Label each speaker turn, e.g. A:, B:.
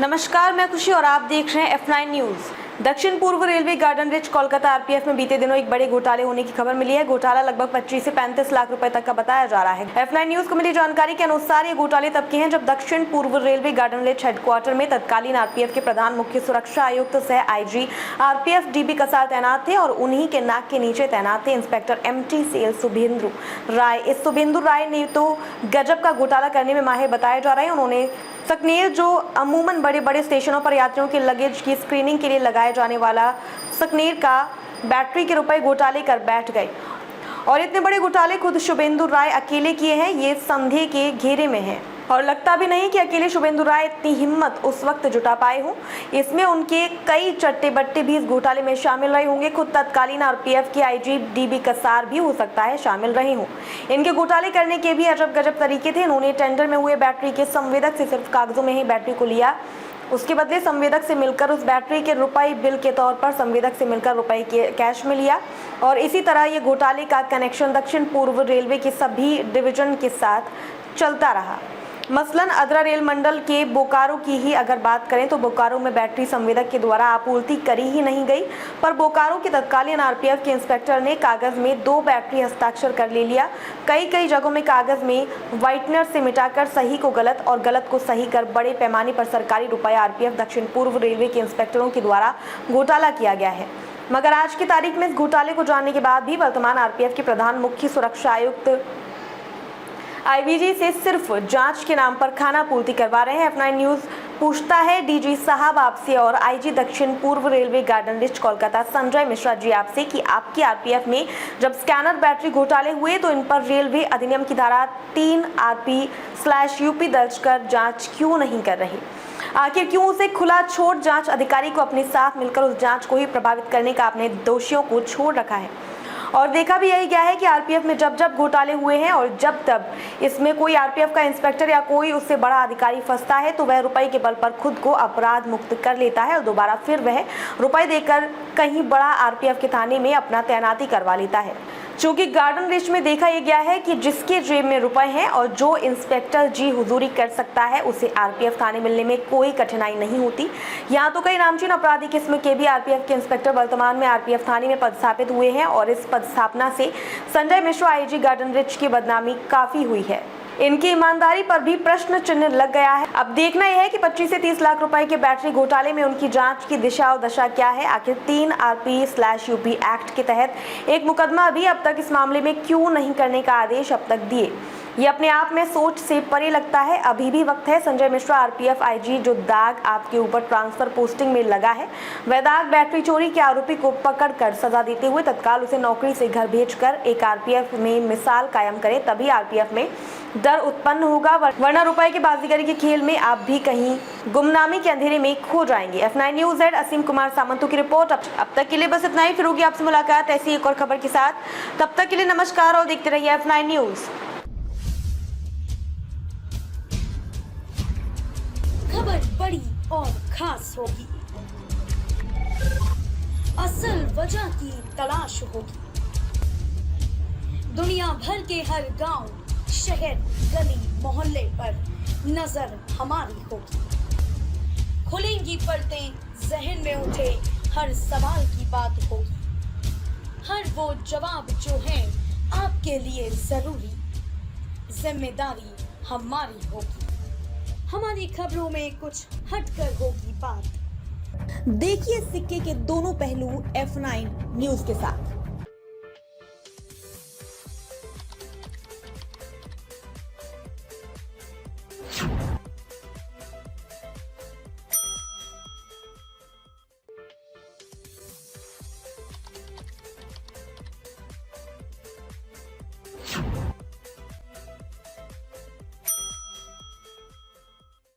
A: नमस्कार, मैं खुशी और आप देख रहे हैं F9 न्यूज। दक्षिण पूर्व railway Garden Reach Kolkata RPF में बीते दिनों एक बड़े घोटाले होने की खबर मिली है। घोटाला लगभग 25 से 35 लाख रुपए तक का बताया जा रहा है। F9 न्यूज को मिली जानकारी के अनुसार ये घोटाले तब के हैं जब दक्षिण पूर्व रेलवे गार्डन रिच हेडक्वार्टर में तत्कालीन आरपीएफ के प्रधान मुख्य सुरक्षा आयुक्त सह आईजी आरपीएफ डीबी कसार तैनात थे और उन्हीं के नाक के नीचे तैनात थे इंस्पेक्टर MT सेल शुभेंदु राय। इस शुभेंदु राय ने तो गजब का घोटाला करने में माहिर बताया जा रहा है। उन्होंने सकनेर, जो अमूमन बड़े बड़े स्टेशनों पर यात्रियों के लगेज की स्क्रीनिंग के लिए लगाए जाने वाला सकनेर का बैटरी के रुपए घोटाले कर बैठ गए और इतने बड़े घोटाले खुद शुभेंदु राय अकेले किए हैं, ये संदेह के घेरे में है और लगता भी नहीं कि अकेले शुभेंदु राय इतनी हिम्मत उस वक्त जुटा पाए हों। इसमें उनके कई चट्टे बट्टे भी इस घोटाले में शामिल रहे होंगे। खुद तत्कालीन आरपीएफ के आईजी डीबी कसार भी हो सकता है शामिल रहे हों। इनके घोटाले करने के भी अजब गजब तरीके थे। इन्होंने टेंडर में हुए बैटरी के संवेदक से सिर्फ कागजों में ही बैटरी को लिया, उसके बदले संवेदक से मिलकर उस बैटरी के रुपए बिल के तौर पर संवेदक से मिलकर रुपए के कैश में लिया और इसी तरह ये घोटाले का कनेक्शन दक्षिण पूर्व रेलवे के सभी डिवीजन के साथ चलता रहा। मसलन अदरा रेल मंडल के बोकारो की ही अगर बात करें तो बोकारो में बैटरी संवेदक के द्वारा आपूर्ति करी ही नहीं गई, पर बोकारो के तत्कालीन आरपीएफ के इंस्पेक्टर ने कागज में 2 बैटरी हस्ताक्षर कर ले लिया। कई जगहों में कागज में व्हाइटनर से मिटाकर सही को गलत और गलत को सही कर बड़े पैमाने पर सरकारी रुपए आरपीएफ दक्षिण पूर्व रेलवे के इंस्पेक्टरों के द्वारा घोटाला किया गया है। मगर आज की तारीख में इस घोटाले को जानने के बाद भी वर्तमान आरपीएफ के प्रधान मुख्य सुरक्षा आयुक्त आईवीजी से सिर्फ जांच के नाम पर खाना पूर्ति करवा रहे हैं। F9 न्यूज पूछता है डीजी साहब आपसे और आईजी दक्षिण पूर्व railway Garden Reach Kolkata Sanjay Mishra ji आपसे कि आपकी आरपीएफ में जब स्कैनर बैटरी घोटाले हुए तो इन पर रेलवे अधिनियम की धारा 3 RP/UP दर्ज कर जांच क्यों नहीं कर रही? आखिर क्यों उसे खुला छोड़ जांच अधिकारी को अपने साथ मिलकर उस जांच को ही प्रभावित करने का अपने दोषियों को छोड़ रखा है? और देखा भी यही गया है कि आरपीएफ में जब घोटाले हुए हैं और जब तब इसमें कोई आरपीएफ का इंस्पेक्टर या कोई उससे बड़ा अधिकारी फंसता है तो वह रुपए के बल पर खुद को अपराध मुक्त कर लेता है और दोबारा फिर वह रुपए देकर कहीं बड़ा आरपीएफ के थाने में अपना तैनाती करवा लेता है। चूंकि गार्डन रिच में देखा यह गया है कि जिसके जेब में रुपए हैं और जो इंस्पेक्टर जी हुजूरी कर सकता है उसे आरपीएफ थाने मिलने में कोई कठिनाई नहीं होती। यहाँ तो कई नामचीन अपराधी किस्म के भी आरपीएफ के इंस्पेक्टर वर्तमान में आरपीएफ थाने में पदस्थापित हुए हैं और इस पदस्थापना से Sanjay Mishra IG garden rich की बदनामी काफी हुई है। इनकी ईमानदारी पर भी प्रश्न चिन्ह लग गया है। अब देखना यह है कि 25 से 30 लाख रुपए के बैटरी घोटाले में उनकी जांच की दिशा और दशा क्या है। आखिर 3 RP/UP एक्ट के तहत एक मुकदमा भी अब तक इस मामले में क्यों नहीं करने का आदेश अब तक दिए? ये अपने आप में सोच से परे लगता है। अभी भी वक्त है। संजय मिश्रा आरपीएफ आईजी, जो दाग आपके ऊपर ट्रांसफर पोस्टिंग में लगा है वह दाग बैटरी चोरी के आरोपी को पकड़कर सजा देते हुए तत्काल उसे नौकरी से घर भेजकर एक आरपीएफ में मिसाल कायम करे, तभी आरपीएफ में डर उत्पन्न होगा, वरना रुपए की बाजीगरी के खेल में आप भी कहीं गुमनामी के अंधेरे में खो जाएंगे। F9 न्यूज हेड असीम कुमार सामंतु की रिपोर्ट। अब तक के लिए बस इतना ही। फिर होगी आपसे मुलाकात ऐसी एक और खबर के साथ। तब तक के लिए नमस्कार और देखते रहिए F9 न्यूज।
B: खबर बड़ी और खास होगी, असल वजह की तलाश होगी, दुनिया भर के हर गांव, शहर, गली, मोहल्ले पर नजर हमारी होगी। खुलेंगी पर्दें, जहन में उठे हर सवाल की बात होगी, हर वो जवाब जो है आपके लिए जरूरी, जिम्मेदारी हमारी होगी। हमारी खबरों में कुछ हटकर होगी बात। देखिए सिक्के के दोनों पहलू F9 न्यूज के साथ।